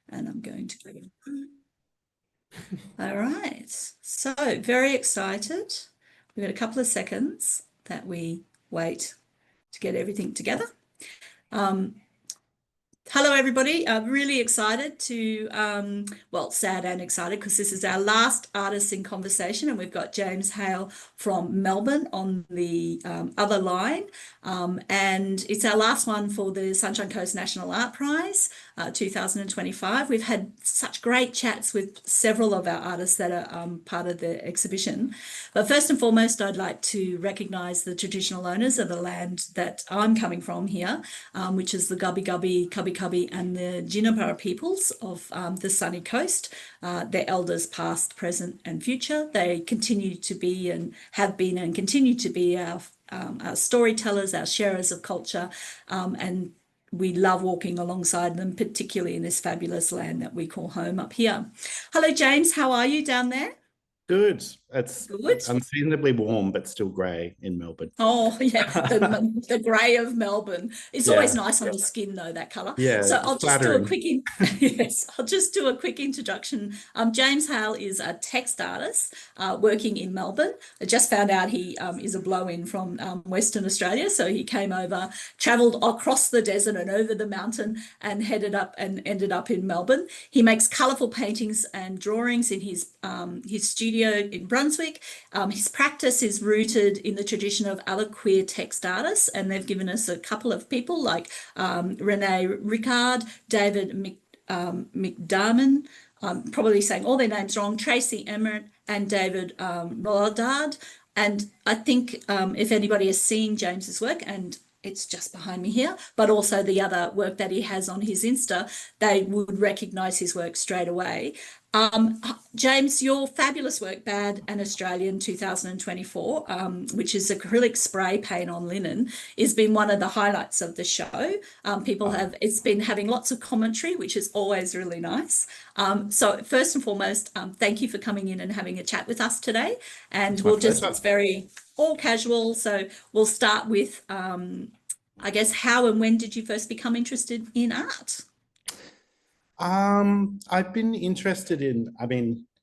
And I'm going to go. All right. So very excited. We've got a couple of seconds that we wait to get everything together. Um, Hello, everybody. I'm really excited to, well, sad and excited because this is our last Artists in Conversation, and we've got James Hale from Melbourne on the other line. And it's our last one for the Sunshine Coast National Art Prize 2025. We've had such great chats with several of our artists that are part of the exhibition. But first and foremost, I'd like to recognise the traditional owners of the land that I'm coming from here, which is the Gubbi Gubbi, Cubby Cubby, and the Juniper peoples of the sunny coast. Their elders, past, present, and future. They continue to be and have been and continue to be our storytellers, our sharers of culture, and we love walking alongside them, particularly in this fabulous land that we call home up here. Hello, James. How are you down there? Good. It's Good. unseasonably warm, but still grey in Melbourne. Oh, yeah, the grey of Melbourne. It's always Yeah, nice on the skin, though, that colour. yeah, So it's I'll just do a flattering. quick yes, I'll just do a quick introduction. James Hale is a text artist working in Melbourne. I just found out he is a blow-in from Western Australia, so he came over, travelled across the desert and over the mountain, and headed up and ended up in Melbourne. He makes colourful paintings and drawings in his studio in Brunswick. His practice is rooted in the tradition of other queer text artists, and they've given us a couple of people like Renee Rickard, David McDarman, probably saying all their names wrong, Tracy Emmert, and David Rollard. And I think if anybody has seen James's work, and it's just behind me here, but also the other work that he has on his Insta, they would recognize his work straight away. James, your fabulous work, Bad and Australian 2024, which is acrylic spray paint on linen, has been one of the highlights of the show. It's been having lots of commentary, which is always really nice. So first and foremost, thank you for coming in and having a chat with us today. And It's my pleasure. it's very all casual. So we'll start with, I guess, how and when did you first become interested in art? I've been interested in,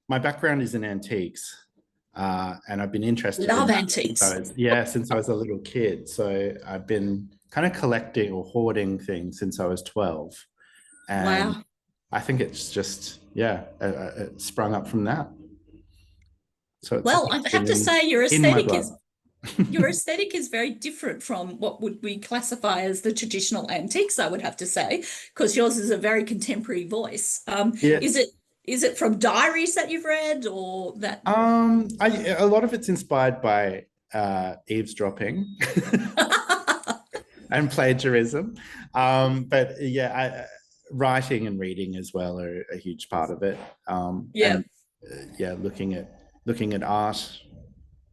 my background is in antiques, and I've been interested in Love that antiques. since I was a little kid. So I've been kind of collecting or hoarding things since I was 12. And Wow. I think it's just, it sprung up from that. So it's Well, I have been to say in my blood. your aesthetic is very different from what would we classify as the traditional antiques, I would have to say, because yours is a very contemporary voice. Yeah. Is it from diaries that you've read or that A lot of it's inspired by eavesdropping and plagiarism. But yeah, writing and reading as well are a huge part of it. yeah, And yeah, looking at art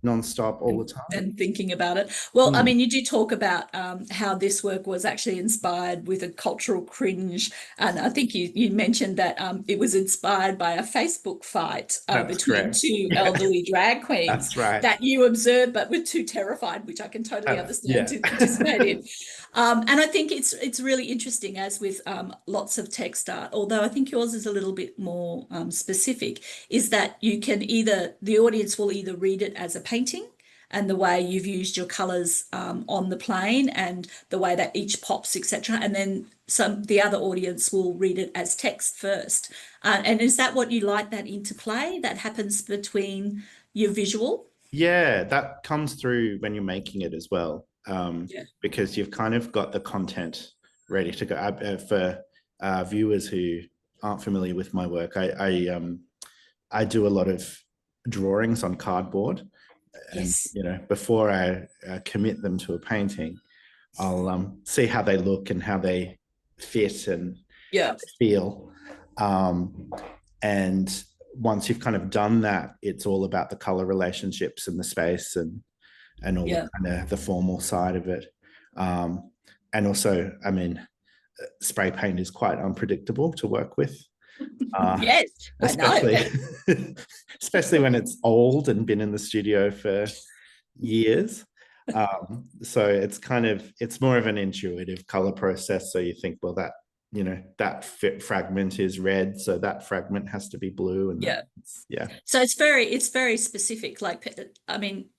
nonstop all the time. and thinking about it. Well, I Mm. mean, you do talk about how this work was actually inspired with a cultural cringe, and I think you mentioned that it was inspired by a Facebook fight That's between correct. two elderly drag queens That's right. that you observed, but were too terrified, which I can totally understand, Yeah. to participate in. And I think it's really interesting, as with lots of text art, although I think yours is a little bit more specific, is that the audience will either read it as a painting and the way you've used your colours on the plane and the way that each pops, etc. And then the other audience will read it as text first. And is that what you like, that interplay that happens between your visual? Yeah, that comes through when you're making it as well, Yeah. because you've kind of got the content ready to go. For viewers who aren't familiar with my work, I do a lot of drawings on cardboard, and Yes. before I commit them to a painting, I'll see how they look and how they fit and how Yeah. they feel. And once you've kind of done that, it's all about the color relationships and the space and all the Yeah. kind of the formal side of it. And also, spray paint is quite unpredictable to work with, Yes, I know. especially especially when it's old and been in the studio for years. So it's more of an intuitive color process. So you think, well, you know, that fragment is red, so that fragment has to be blue, and Yeah. yeah. So it's very specific. Like, I mean,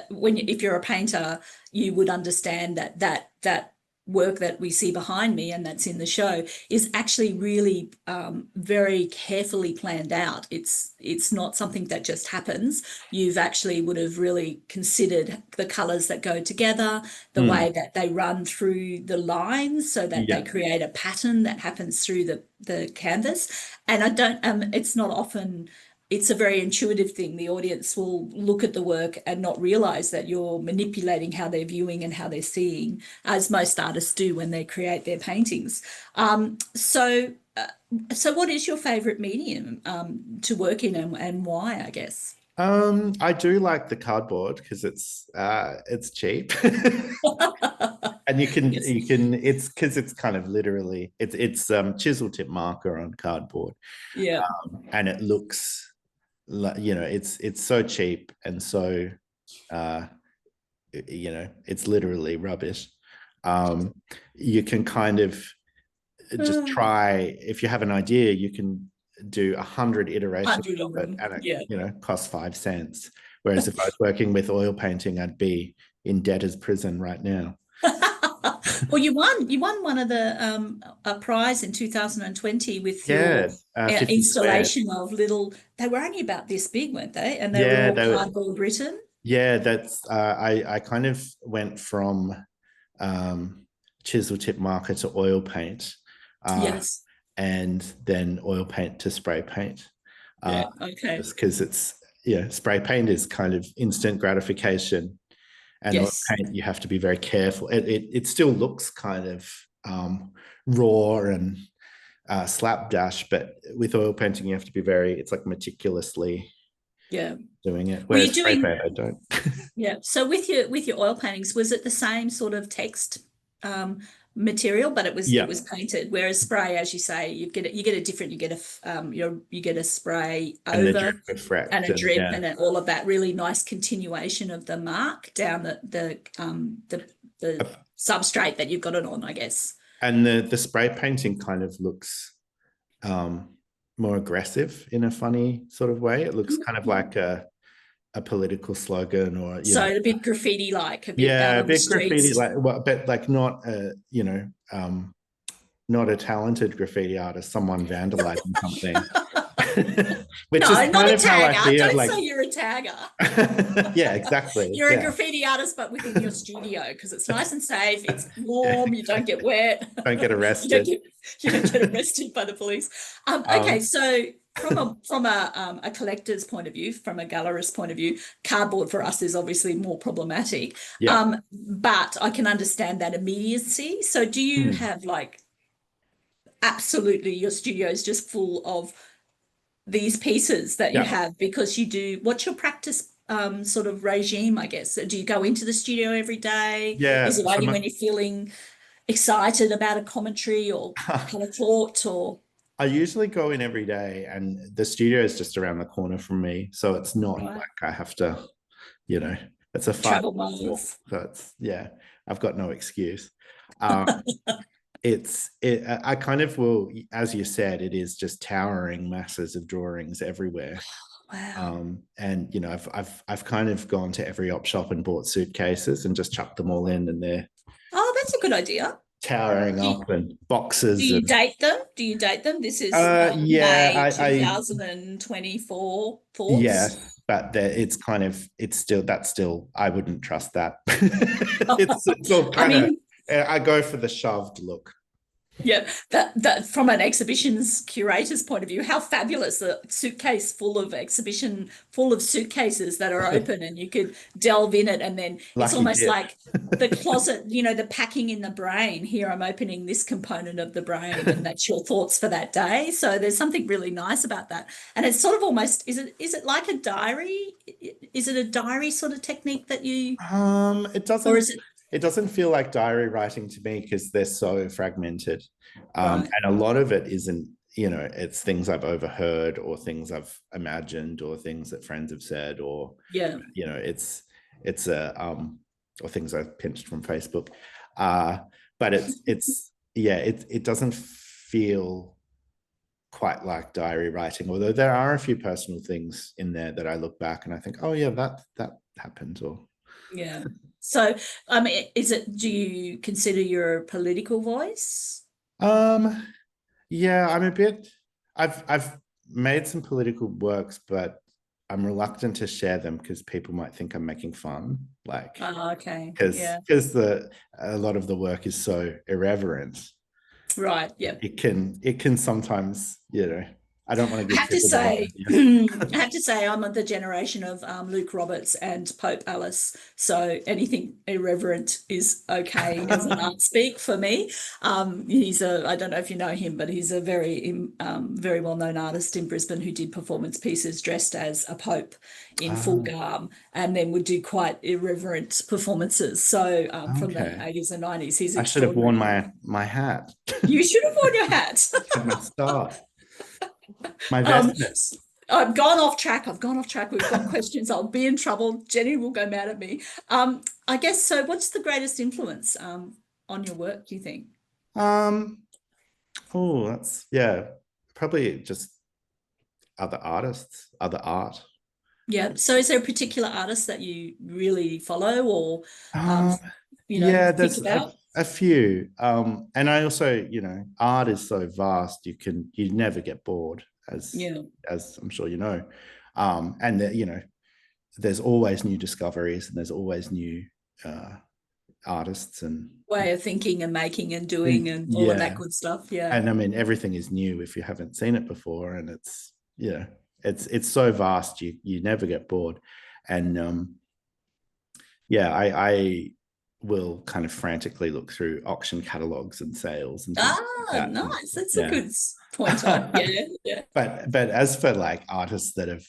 if you're a painter, you would understand that work that we see behind me and that's in the show is actually really very carefully planned out. It's not something that just happens. You've actually would have really considered the colors that go together, the way that they run through the lines so that they Yeah. create a pattern that happens through the canvas. And I don't it's not often, it's a very intuitive thing. The audience will look at the work and not realize that you're manipulating how they're viewing and how they're seeing, as most artists do when they create their paintings. So what is your favorite medium to work in, and why, I guess? I do like the cardboard because it's cheap. And Yes. it's because it's kind of literally it's chisel tip marker on cardboard, Yeah. and it looks like, you know, it's so cheap and so uh you know, it's literally rubbish. You can kind of just try, if you have an idea, you can do 100 iterations 100 of of it, them. and it, Yeah. you know, costs 5 cents. Whereas if I was working with oil painting, I'd be in debtor's prison right now. Well, you won one of the a prize in 2020 with your Yeah, 50 square. installation of little. They were only about this big, weren't they? And they were Yeah, all cardboard written. yeah, that's I kind of went from chisel tip marker to oil paint, Yes. and then oil paint to spray paint. Yeah. Okay. Just because it's, yeah, spray paint is kind of instant gratification, and oil Yes. paint you have to be very careful. It still looks kind of raw and slapdash, but with oil painting you have to be very, it's like meticulously Yeah. doing it. Were you Whereas spray doing? paint, I don't. Yeah. So with your oil paintings, was it the same sort of text um, material, but it Yeah, was painted? Whereas spray, as you say, you get a different, you get a spray and the drip over and effect, a and drip yeah, and all of that really nice continuation of the mark down the substrate that you've got it on, I guess. and the spray painting kind of looks um, more aggressive in a funny sort of way. It looks kind of like a political slogan, or, you know, So a bit graffiti like, a bit out yeah, a on the bit graffiti, streets. like, well, but like not a, you know, not a talented graffiti artist, someone vandalizing something, which is No, not kind a of how I tagger. feel. Don't Like, say you're a tagger. yeah, exactly, You're a yeah, graffiti artist, but within your studio, because it's that's, nice and safe. It's yeah, warm. You don't get wet. don't get you don't arrested. get you don't get arrested by the police. Okay, um, so from a collector's point of view, from a gallerist's point of view, cardboard for us is obviously more problematic. yeah. But I can understand that immediacy. So do you Hmm. have like absolutely your studio is just full of these pieces that you Yeah, have because you do, what's your practice sort of regime, I guess? Do you go into the studio every day? Is yeah, it only when you're feeling excited about a commentary or kind of thought or I usually go in every day, and the studio is just around the corner from me, so it's not right, like I have to, you know, it's a 5 minute travel walk. miles? So it's, yeah, I've got no excuse. Um, I kind of will, as you said, it is just towering masses of drawings everywhere. Wow. And you know, I've kind of gone to every op shop and bought suitcases and just chucked them all in, and they're Oh, that's a good idea. towering Do you, up, and do boxes, you and date them? Do you date them? This is yeah, May I 2024 thoughts. yes, but it's kind of, it's still, that's still, I wouldn't trust that. It's all I kind of, mean, I go for the shoved look. yeah, that from an exhibitions curator's point of view, how fabulous, a suitcase full of suitcases that are open and you could delve in it, and then it's Lucky almost dip. like the closet, the packing in the brain. Here I'm opening this component of the brain, and that's your thoughts for that day. So there's something really nice about that. And it's sort of almost, is it like a diary? Is it a diary sort of technique that you, It or doesn't, is it it doesn't feel like diary writing to me because they're so fragmented. right? And a lot of it isn't, you know, it's things I've overheard, or things I've imagined, or things that friends have said, or, Yeah. you know, it's a or things I've pinched from Facebook. Uh, but it's yeah, it doesn't feel quite like diary writing, although there are a few personal things in there that I look back and I think, oh yeah, that happened. Or Yeah. So, do you consider your political voice? um yeah, I'm a bit, I've made some political works, but I'm reluctant to share them because people might think I'm making fun, like Oh, okay. because Yeah. the a lot of the work is so irreverent. Right. Yep. It can sometimes, I don't want to I give have to people the wrong say, idea. I have to say, I'm of the generation of Luke Roberts and Pope Alice. So anything irreverent is okay as an art speak for me. I don't know if you know him, but he's a very well-known artist in Brisbane who did performance pieces dressed as a pope in full Ah, garb, and then would do quite irreverent performances. So from the okay. 80s and 90s, he's I should have worn extraordinary. my hat. You should have worn your hat. Had my start, my Um, vestments. I've gone off track. I've gone off track. We've got questions. I'll be in trouble. Jenny will go mad at me. I guess so. What's the greatest influence on your work, do you think? Um, oh, that's yeah, probably just other artists, other art. Yeah. So is there a particular artist that you really follow or um, Um, yeah, think there's about? a few. And I also, art is so vast, you never get bored, Yeah. as I'm sure you know. And there's always new discoveries and there's always new uh artists Way of thinking and making and doing and and all of that yeah. good stuff. Yeah. And I mean everything is new if you haven't seen it before, and it's so vast you never get bored. And yeah, I will kind of frantically look through auction catalogs and sales and things like Ah, that. And nice. That's a yeah. good pointer. Yeah. Yeah. But as for like artists that have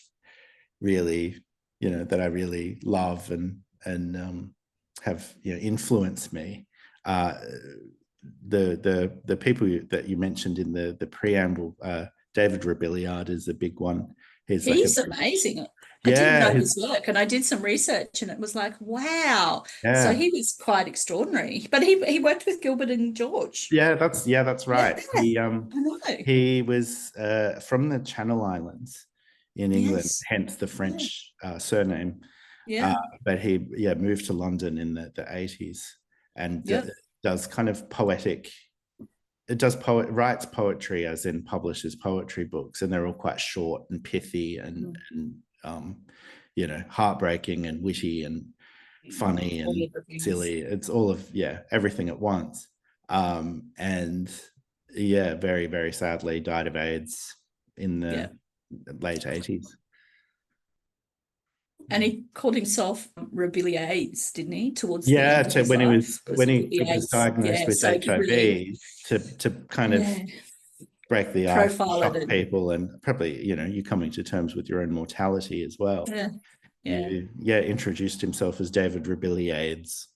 really, that I really love and have influenced me, uh, the people that you mentioned in the preamble, David Robilliard is a big one. He's like He's amazing. I didn't yeah, know his work, and I did some research, and it was like, wow. So yeah. he was quite extraordinary. But he worked with Gilbert and George. That's Yeah, right. I know. He was from the Channel Islands in England, Yes. hence the Yeah. French surname. Uh, Yeah. but he moved to London in the 80s and Yep. does kind of poetic. It does writes poetry, as in publishes poetry books, and they're all quite short and pithy and heartbreaking and witty and funny All and of the things. silly. It's all of everything at once. And yeah, very very sadly died of AIDS in Yeah. the late 80s. And he called himself Robiliades, didn't he? Towards the Yeah, end of his life, because when he put he the was AIDS. diagnosed Yeah. with So he could really, HIV, to kind of yeah, break the ice, profile it. shock people, and probably you coming to terms with your own mortality as well. Yeah. Yeah. Introduced himself as David Robiliades.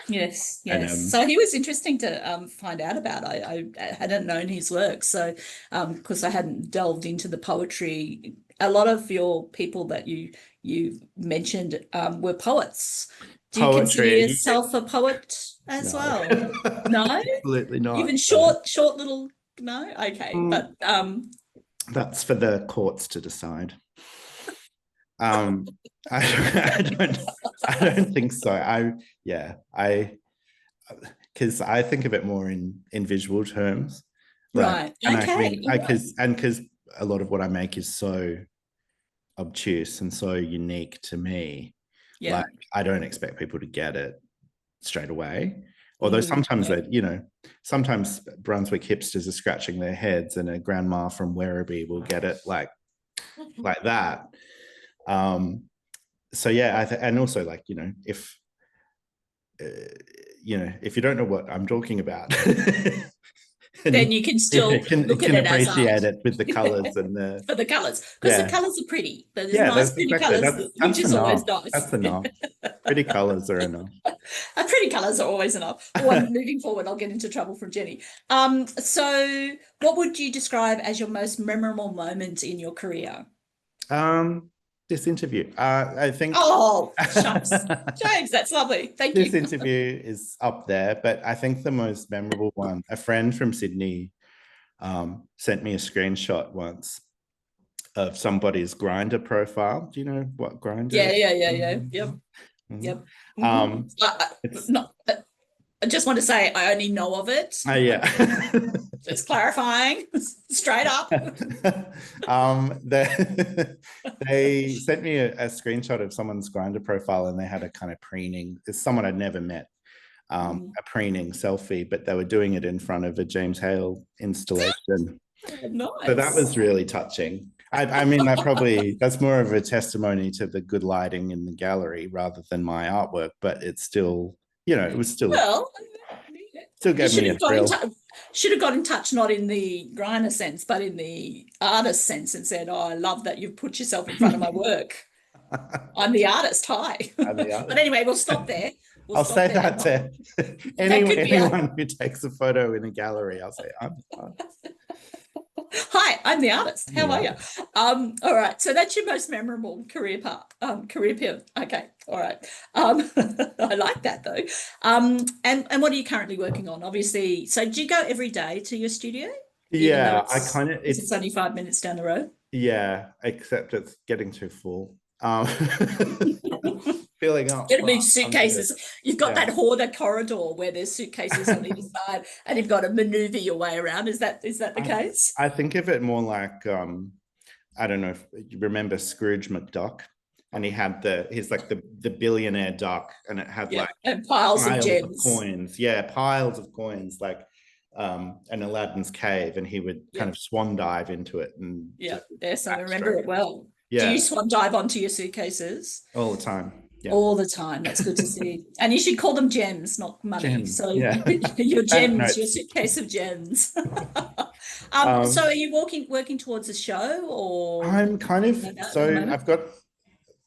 Yes, And yes. So he was interesting to find out about. I hadn't known his work, so because I hadn't delved into the poetry. A lot of your people that you mentioned were poets. Do you consider poetry, yourself a poet as no. well? No? Absolutely Even not. short little no? Okay. But That's for the courts to decide. um I don't I don't think so. I because I think of it more in visual terms. Like, right. and I Okay. think All right. because a lot of what I make is so obtuse and so unique to me. Yeah. Like, I don't expect people to get it straight away. Although sometimes Yeah. sometimes Brunswick hipsters are scratching their heads and a grandma from Werribee will get it like that. So yeah, and also like, if you don't know what I'm talking about, Then you can still look at can it as art. appreciate it with the colors and the For the colors, because the yeah. colors are pretty. There's Yeah, nice, that's pretty exactly colors, which that's is always enough. nice. That's enough. Pretty colors are enough. Pretty colors are always enough. Moving forward, I'll get into trouble from Jenny. So what would you describe as your most memorable moment in your career? This interview. I think Oh, shucks. James, that's lovely. Thank this you. interview is up there, but I think the most memorable one, a friend from Sydney sent me a screenshot once of somebody's Grindr profile. Do you know what Grindr Yeah, is? yep. It's Not, I just want to say I only know of it. yeah. Just clarifying, straight up. They sent me a screenshot of someone's Grindr profile, and they had a kind of preening. It's someone I'd never met. A preening selfie, but they were doing it in front of a James Hale installation. Nice. So that was really touching. I mean, that's more of a testimony to the good lighting in the gallery rather than my artwork, but it's still, it was still, still gave me a thrill. Should have got in touch, not in the grinder sense, but in the artist sense, and said, "Oh, I love that you've put yourself in front of my work. I'm the artist. Hi." But anyway, we'll stop there. I'll say that to anyone who takes a photo in a gallery. I'll say, "Hi, I'm the artist. How are you?" All right. So that's your most memorable career path. Okay. All right. I like that though. And what are you currently working on? Obviously, so do you go every day to your studio? Yeah, it's only 5 minutes down the road. Yeah, except it's getting too full. Filling up. Get big suitcases. You've got that hoarder corridor where there's suitcases on either side, and you've got to maneuver your way around. Is that the case? I think of it more like I don't know if you remember Scrooge McDuck, and he's like the billionaire duck, and it had and piles of gems, coins. Yeah, piles of coins, like an Aladdin's cave, and he would kind of swan dive into it. And yes, I remember it well. Yeah. Do you swan dive onto your suitcases? All the time. Yeah. All the time. That's good to see. And you should call them gems, not money. Gems, so your gems, your suitcase of gems. So are you working towards a show, or? I'm kind of, I've got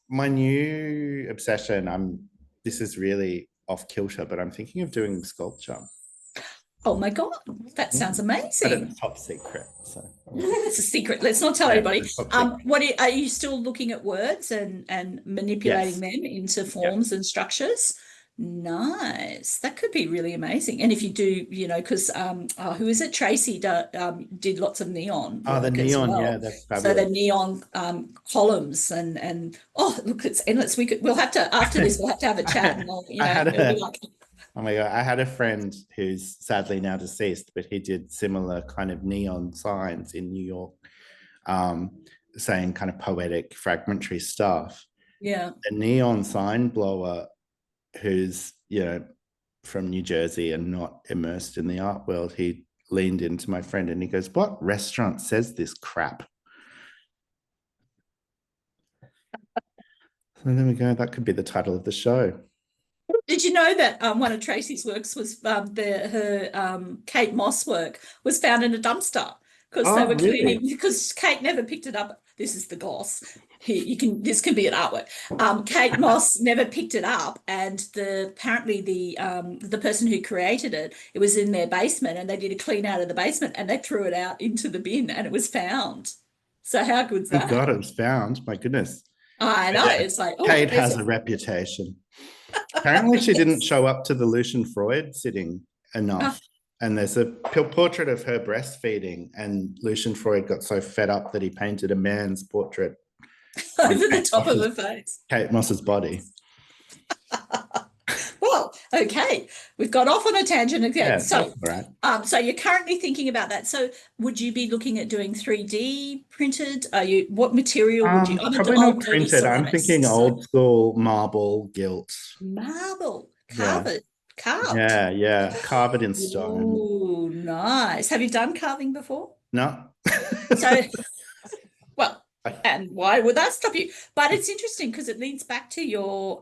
my new obsession. This is really off kilter, but I'm thinking of doing sculpture. Oh my God, that sounds amazing. But it's top secret. So it's a secret. Let's not tell anybody. What are you still looking at words and manipulating them into forms and structures? Nice. That could be really amazing. And if you do, because who is it? Tracy did lots of neon. The neon, that's fabulous. So the neon columns and look, it's endless. We'll have to, after this, we'll have to have a chat. And oh my God, I had a friend who's sadly now deceased, but he did similar kind of neon signs in New York, saying kind of poetic, fragmentary stuff. Yeah. A neon sign blower who's, from New Jersey and not immersed in the art world, he leaned into my friend and he goes, "What restaurant says this crap?" So there we go. That could be the title of the show. Did you know that one of Tracy's works was her Kate Moss work was found in a dumpster because they were cleaning, because Kate never picked it up. This is the gloss. This can be an artwork. Kate Moss never picked it up, and apparently the person who created it was in their basement, and they did a clean out of the basement, and they threw it out into the bin, and it was found. So how good's that? Oh God, it was found. My goodness. I know. It's like Kate has a reputation. Apparently she didn't show up to the Lucian Freud sitting enough. And there's a portrait of her breastfeeding, and Lucian Freud got so fed up that he painted a man's portrait over the top of her face. Kate Moss's body. Well, okay. We've got off on a tangent again. Yeah, so, right. So you're currently thinking about that. So would you be looking at doing 3D printed? What material would you? Probably not printed. I'm thinking old school marble gilt. Marble, carved. Yeah. Carve it in stone. Oh, nice. Have you done carving before? No. So, well, and why would that stop you? But it's interesting because it leads back to your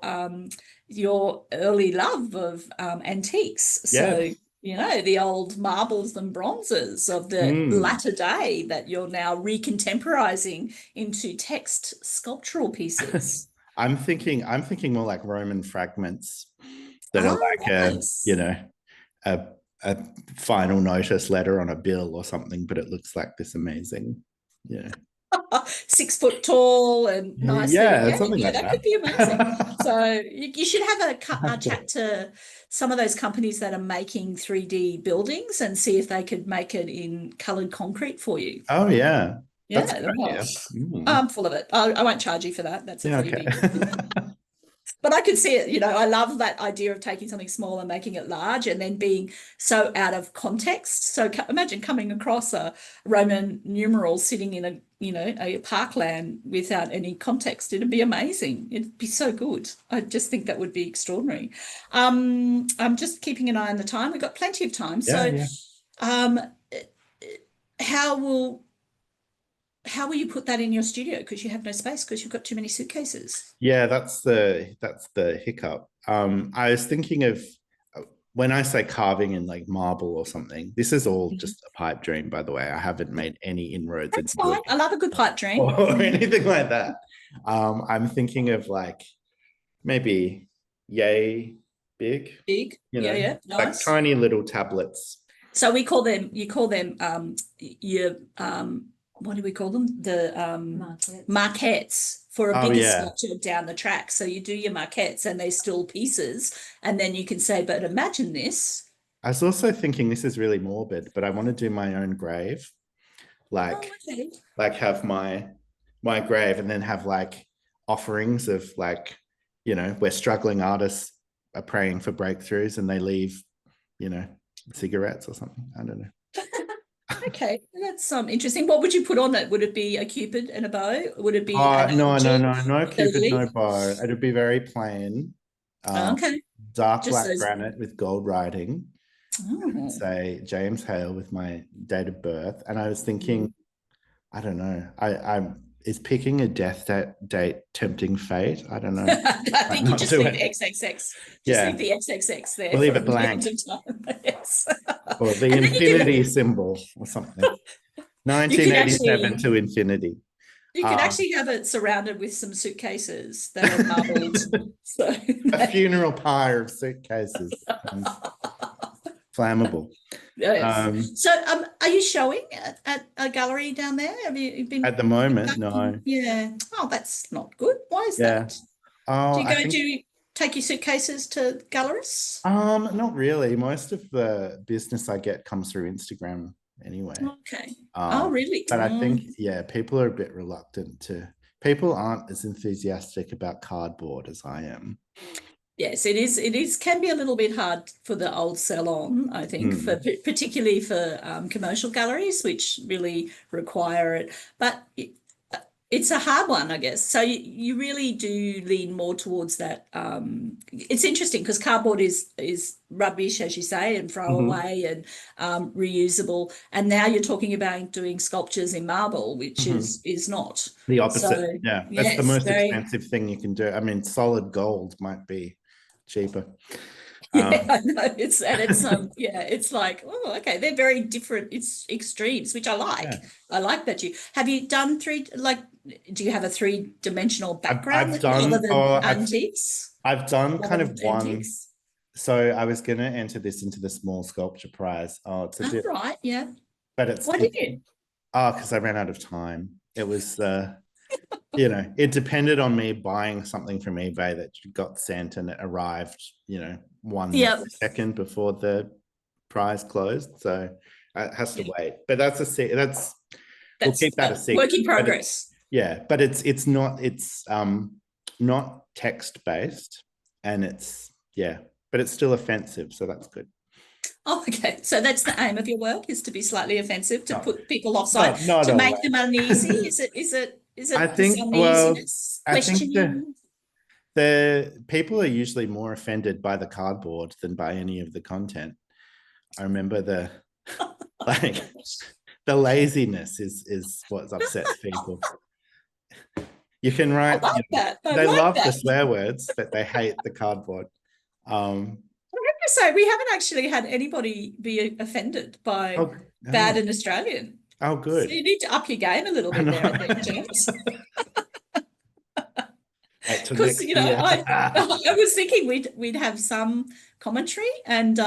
early love of antiques. So, the old marbles and bronzes of the latter day that you're now recontemporizing into text sculptural pieces. I'm thinking more like Roman fragments that are like a final notice letter on a bill or something, but it looks like this amazing. Yeah. 6 foot tall and nicely. Yeah, Yeah, something yeah, like that that. could be amazing. So you should have a Have chat to. to some of those companies that are making 3D buildings and see if they could make it in coloured concrete for you. Oh yeah, that's a Yeah, good well, idea. I'm full of it. I won't charge you for that. That's a Yeah, okay. freebie. But I could see it, I love that idea of taking something small and making it large and then being so out of context. So imagine coming across a Roman numeral sitting in a parkland without any context. It'd be amazing. It'd be so good. I just think that would be extraordinary. I'm just keeping an eye on the time. We've got plenty of time. Yeah, So yeah. um, how will how will you put that in your studio? Because you have no space because you've got too many suitcases. Yeah, that's the hiccup. I was thinking of when I say carving in like marble or something, this is all Mhm. just a pipe dream, by the way. I haven't made any inroads That's into fine. doing I love a good pipe dream. or anything like that. I'm thinking of like maybe yay big, Big. Yeah, yeah. like Nice. tiny little tablets. So you call them your what do we call them? The maquettes for a Oh bigger yeah. sculpture down the track. So you do your maquettes and they're still pieces, and then you can say, but imagine this. I was also thinking this is really morbid, but I want to do my own grave. Oh, Like okay. have my grave and then have like offerings of like, where struggling artists are praying for breakthroughs and they leave, you know, cigarettes or something. I don't know. Okay, that's interesting. What would you put on it? Would it be a cupid and a bow? Would it be an No, no, orangey no, no with a Cupid, no lily? bow. It'd be very plain. Oh, Um, okay, dark just black those. granite with gold writing. And Oh. say James Hale with my date of birth. And I was Mm. thinking, I don't know. I'm is picking a date tempting fate? I don't know. I Might think you not just do leave it. the XXX. Just leave Yeah, the XXX there we'll leave for it a length blank of time. Yes. or the And then infinity symbol or something. you could 1987 actually to infinity. you could Um, actually have it surrounded with some suitcases that are marbled. So a funeral pyre of suitcases and flammable. yes. Um, So are you showing at a gallery down there? Have you been at the moment, no. conducting? Yeah. Oh, that's not good. Why is Yeah. that? Oh, I Do think you take your suitcases to gallerists? not really. Most of the business I get comes through Instagram anyway. Okay. Oh, Um, really? but I think, Mm. yeah, people are a bit reluctant to, people aren't as enthusiastic about cardboard as I am. Yes, it is. It is can be a little bit hard for the old salon, I think, for Hmm. particularly for commercial galleries, which really require it. But it's a hard one, I guess. So you really do lean more towards that. It's interesting because cardboard is rubbish, as you say, and throw Hmm. away and reusable. And now you're talking about doing sculptures in marble, which Hmm. is not. The opposite. So Yeah, that's the yes, most very. expensive thing you can do. I mean, solid gold might be cheaper. Yeah, Um, I know. It's like, oh, okay, they're very different. It's extremes, which I yeah, like. I like that you have you done do you have a three-dimensional background I've with you other done, than antiques? I've done Other kind than of one. antiques? So I was going to enter this into the small sculpture prize. Oh, it's a Oh, bit, right, yeah. but Why did you? because I ran out of time. It was, it depended on me buying something from eBay that got sent and it arrived, 1 Yeah, second before the prize closed. So it has to wait. But that's we'll that's keep that a work secret. in But progress. but it's not text based, and but it's still offensive. So that's good. Oh, okay. So that's the aim of your work is to be slightly offensive, to No, put people offside, not to make them uneasy. always. Is I it this think, well, uneasiness, I think questioning? the people are usually more offended by the cardboard than by any of the content. I remember like the laziness is what upsets people. You can I write, like that. I they like love the that. swear words, but they hate the cardboard. Um, So we haven't actually had anybody be offended by oh, bad oh, and Australian. oh, So good. you need to up your game a little I bit there, I think, know. James. Wait till Because next year. I was thinking we'd have some commentary, and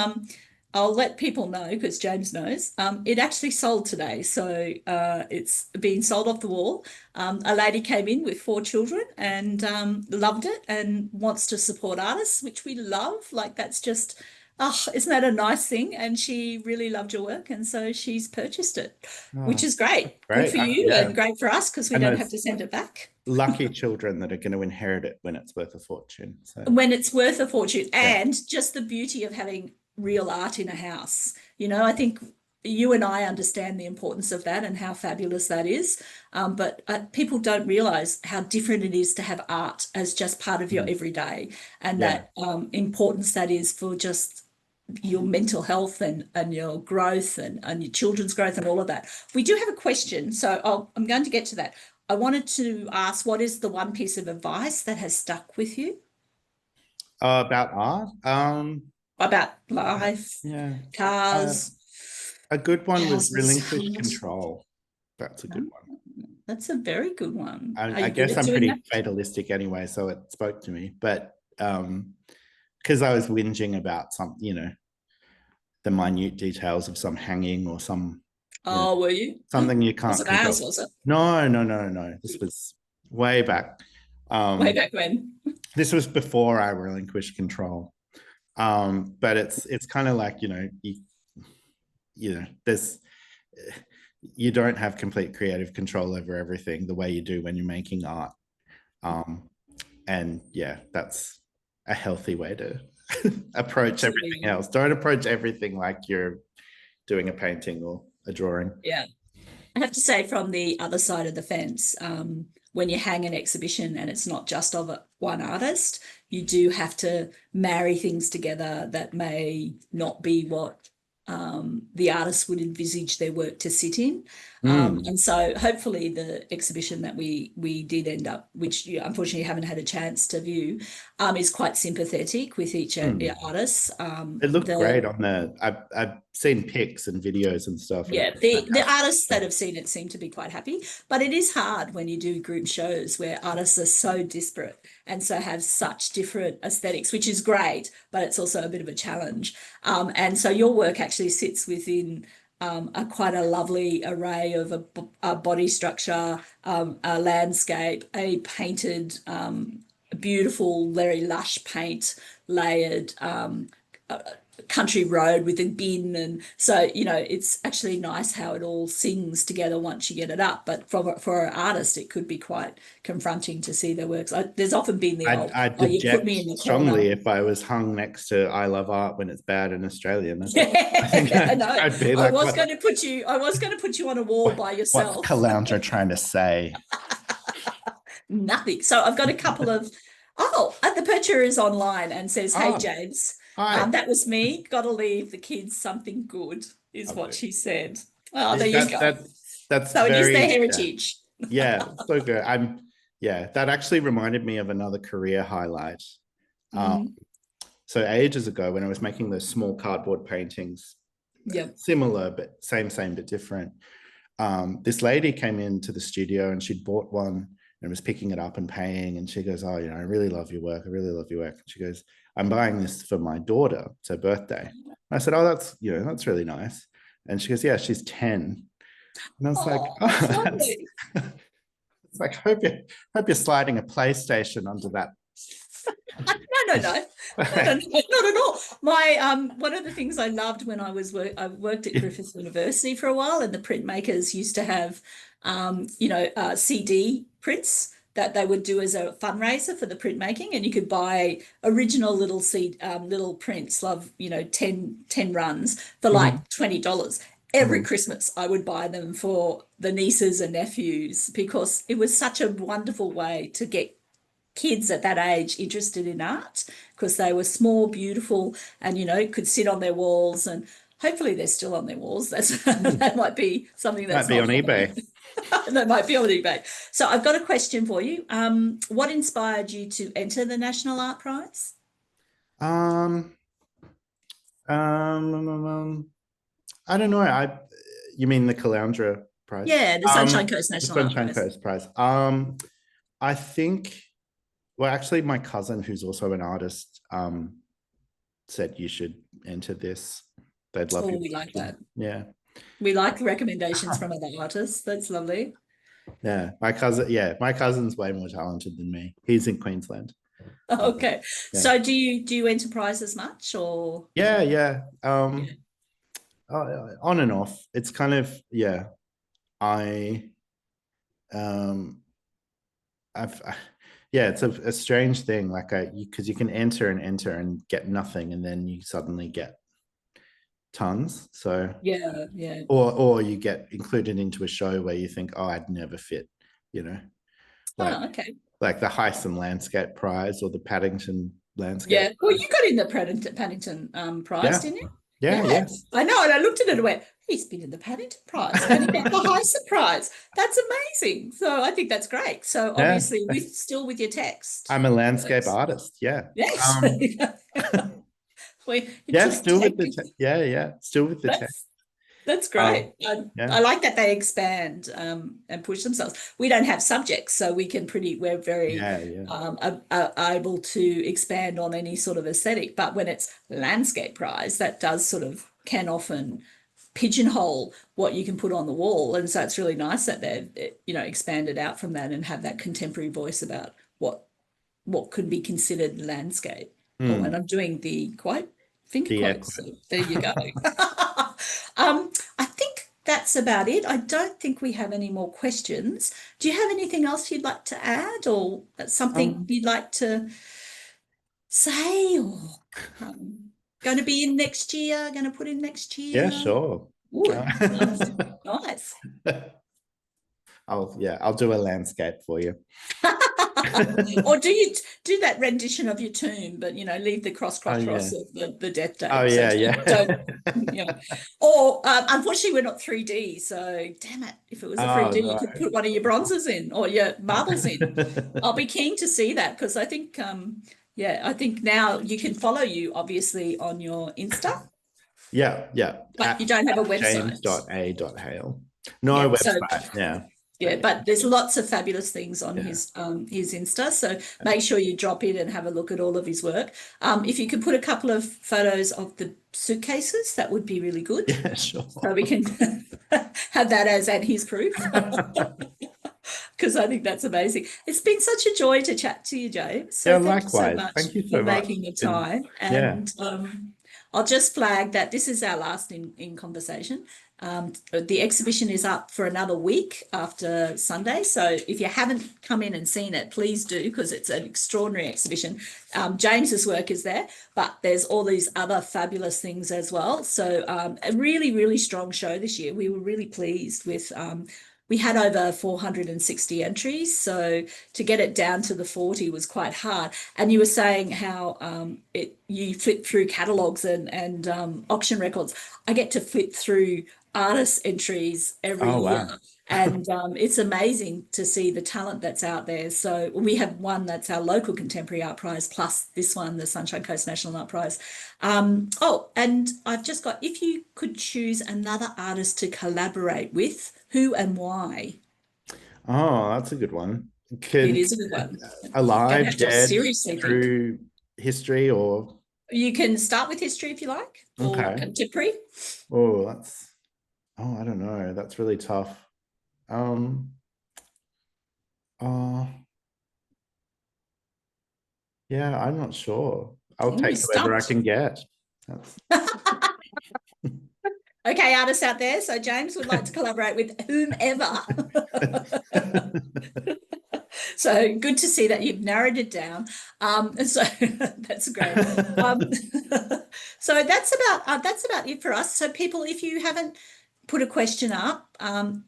I'll let people know because James knows. It actually sold today, so it's being sold off the wall. A lady came in with 4 children and loved it and wants to support artists, which we love. Like that's just, oh, isn't that a nice thing? And she really loved your work, and so she's purchased it, which Oh, is great. Good great. for you Yeah. and great for us because we And don't have those to send it back. lucky children that are going to inherit it when it's worth a fortune. So, When it's worth a fortune, yeah. and just the beauty of having real art in a house. I think you and I understand the importance of that and how fabulous that is. But people don't realize how different it is to have art as just part of your Mm. everyday, and Yeah. that importance that is for just your mental health and your growth and your children's growth and all of that. We do have a question, so I'm going to get to that. I wanted to ask, what is the one piece of advice that has stuck with you About art. about life, Yeah. Uh, cars, a good one was houses, relinquish cars? control. That's a good one. That's a very good one. Are I you good guess at I'm doing that? pretty fatalistic anyway, so it spoke to me. But because I was whinging about some, the minute details of some hanging or some, Oh, were you? something you Was can't it control. ours, was it? No, no, no, no. This was way back. Way Um, back when. this was before I relinquished control. But it's kind of like, there's you don't have complete creative control over everything the way you do when you're making art. And yeah, that's a healthy way to approach everything Absolutely. else. Don't approach everything like you're doing a painting or a drawing. Yeah. I have to say, from the other side of the fence, when you hang an exhibition and it's not just of one artist, you do have to marry things together that may not be what the artist would envisage their work to sit in. Mm. And so hopefully the exhibition that we did end up, which you unfortunately haven't had a chance to view, is quite sympathetic with each Mm. artist. It looked The great on I've seen pics and videos and stuff, and it Yeah, looks the fantastic. artists that have seen it seem to be quite happy, but it is hard when you do group shows where artists are so disparate and so have such different aesthetics, which is great, but it's also a bit of a challenge. And so your work actually sits within a quite a lovely array of a body structure, a landscape, a painted, beautiful, very lush paint, layered. Country road with a bin, and so it's actually nice how it all sings together once you get it up, but for an artist it could be quite confronting to see their works. There's often been the old, I'd oh, you put object me in the strongly corner. if I was hung next to I Love Art when it's bad in Australian. I think Yeah, I know. I'd be I like, was going to put you I was going to put you on a wall by what's yourself. Caloundra trying to say? Nothing. So I've got a couple of, oh, the picture is online and says, "Hey Oh, James, hi. that was me. Got to leave the kids something good," is what Lovely. she said. Oh, there you That go. that's So it is their very, yeah, heritage. yeah, so good. Yeah, that actually reminded me of another career highlight. Um, Mm, so ages ago when I was making those small cardboard paintings, yep. similar but same but different. This lady came into the studio and she'd bought one and was picking it up and paying. And she goes, "Oh, I really love your work. I really love your work." And she goes, "I'm buying this for my daughter. It's her birthday." And I said, "Oh, that's really nice." And she goes, "Yeah, she's 10." And I was like, Oh, that's "Oh, that's." lovely. It's like, hope you're sliding a PlayStation under that. No, no, no, no, no, no, not at all. My one of the things I loved when I worked at Griffith University for a while, and the printmakers used to have, CD prints that they would do as a fundraiser for the printmaking, and you could buy original little prints, love 10 runs for Mhm, like $20. Every mhm. Christmas, I would buy them for the nieces and nephews because it was such a wonderful way to get kids at that age interested in art because they were small, beautiful, and could sit on their walls. And hopefully they're still on their walls. That might be something Might that's be not on funny. eBay. That might be on eBay. So I've got a question for you. What inspired you to enter the National Art Prize? Um, um, um, um, I don't know. You mean the Caloundra Prize? Yeah, the Sunshine Coast The National Art Sunshine Prize. Coast Prize. I think. Well, actually, my cousin, who's also an artist, said you should enter this. they'd love Oh, your we like picture. that. Yeah. We like recommendations from other artists. That's lovely. Yeah. My cousin's way more talented than me. He's in Queensland. Okay. Yeah. So do you enterprise as much or Yeah, yeah. yeah. On and off. It's kind of, yeah. I I've yeah, it's a strange thing. Like because you can enter and get nothing, and then you suddenly get tons. So Yeah, yeah. or you get included into a show where you think, oh, I'd never fit, you know, like Oh, okay. like the Heisen Landscape Prize or the Paddington Landscape Yeah. Well, Prize. you got in the Paddington Prize, Yeah, didn't you? yeah, yeah, Yes, I know. And I looked at it and went, he's been in the Paddington Prize and he got the Heisen Prize. That's amazing. So I think that's great. So yeah. obviously, still with your text. I'm a landscape artist. Yeah. Yes. Um, We yeah, just still with take the yeah, yeah, still with the tech. that's That's Um, great. I yeah, like that they expand and push themselves. We don't have subjects, so we're very yeah, yeah. able to expand on any sort of aesthetic. But when it's landscape prize, that does sort of can often pigeonhole what you can put on the wall. And so it's really nice that they've expanded out from that and have that contemporary voice about what could be considered landscape. Oh, and Mm, I'm doing the quote finger the quotes. echo. So there you go. I think that's about it. I don't think we have any more questions. Do you have anything else you'd like to add or something Um, you'd like to say or going to be in next year, going to put in next yeah, year? sure. Good. Nice. Nice. I'll do a landscape for you. Or do you do that rendition of your tomb, but leave the Oh cross yeah. of the death Oh date. So yeah, don't yeah. Or unfortunately, we're not 3D. So damn it, if it was a Oh 3D, you could no. put one of your bronzes in or your marbles in. I'll be keen to see that because I think I think now you can follow you obviously on your Insta, Yeah, yeah. but you don't have a website. James.a.hale. No Yeah, so website. Yeah. yeah, But but there's lots of fabulous things on yeah. his Insta. So make sure you drop in and have a look at all of his work. If you could put a couple of photos of the suitcases, that would be really good. Yeah, sure. So we can have that as and his proof. Because I think that's amazing. It's been such a joy to chat to you, James. So Yeah, thank you so likewise. much Thank you for so much. making the It's been, time. yeah. And I'll just flag that this is our last in conversation. The exhibition is up for another week after Sunday. So if you haven't come in and seen it, please do because it's an extraordinary exhibition. James's work is there, but there's all these other fabulous things as well. So a really, really strong show this year. We were really pleased with we had over 460 entries, so to get it down to the 40 was quite hard. And you were saying how you flip through catalogues and auction records. I get to flip through artist entries every Oh year. wow. And it's amazing to see the talent that's out there. So we have one that's our local contemporary art prize, plus this one, the Sunshine Coast National Art Prize. And I've just got, if you could choose another artist to collaborate with, who and why? Oh, that's a good one. It Can is a good one. Gonna alive, have to dead, seriously think. through history or You can start with history if you like, or okay. contemporary. Oh, I don't know. That's really tough. Um oh yeah, I'm not sure. I'll You're take whoever I stumped. can get. That's Okay, artists out there. So James would like to collaborate with whomever. So good to see that you've narrowed it down. And so that's great. So that's about it for us. So people, if you haven't put a question up,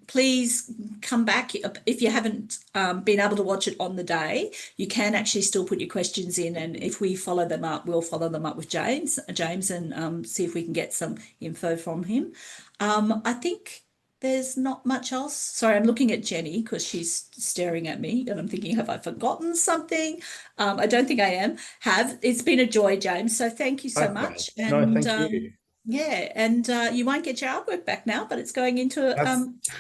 please come back. If you haven't been able to watch it on the day, you can actually still put your questions in, and if we follow them up, we'll follow them up with James, and see if we can get some info from him. I think there's not much else. Sorry, I'm looking at Jenny because she's staring at me and I'm thinking, have I forgotten something? I don't think I am. It's been a joy, James. So thank you so likewise. much. No, And thank you. yeah, and you won't get your artwork back now, but it's going into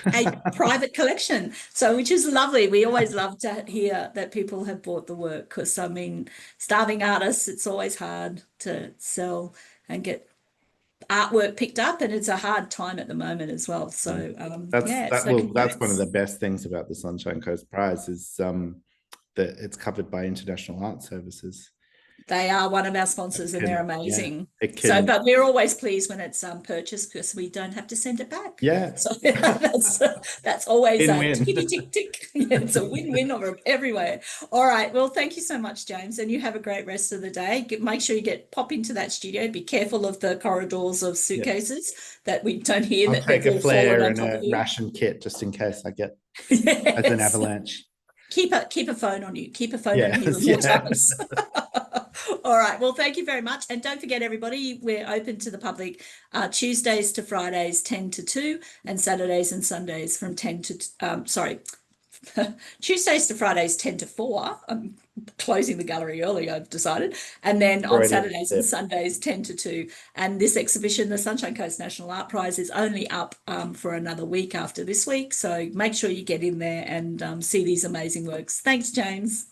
That's a private collection. So, which is lovely. We always love to hear that people have bought the work because, I mean, starving artists, it's always hard to sell and get artwork picked up, and it's a hard time at the moment as well. So that's one of the best things about the Sunshine Coast Prize is that it's covered by International Art Services. They are one of our sponsors, and they're amazing. So, but we're always pleased when it's purchased because we don't have to send it back. Yeah, so that's always win-win. Tickety tick tick. Yeah, it's a win-win everywhere. All right. Well, thank you so much, James, and you have a great rest of the day. Make sure you pop into that studio. Be careful of the corridors of suitcases that we don't hear. I'll take a flare and a ration kit just in case I get as an avalanche. Keep a phone on you. Keep a phone on you at all times. All right. Well, thank you very much. And don't forget, everybody, we're open to the public Tuesdays to Fridays, 10 to 2, and Saturdays and Sundays from 10 to, Tuesdays to Fridays, 10 to 4. I'm closing the gallery early, I've decided. And then on Saturdays and Sundays, 10 to 2. And this exhibition, the Sunshine Coast National Art Prize, is only up for another week after this week. So make sure you get in there and see these amazing works. Thanks, James.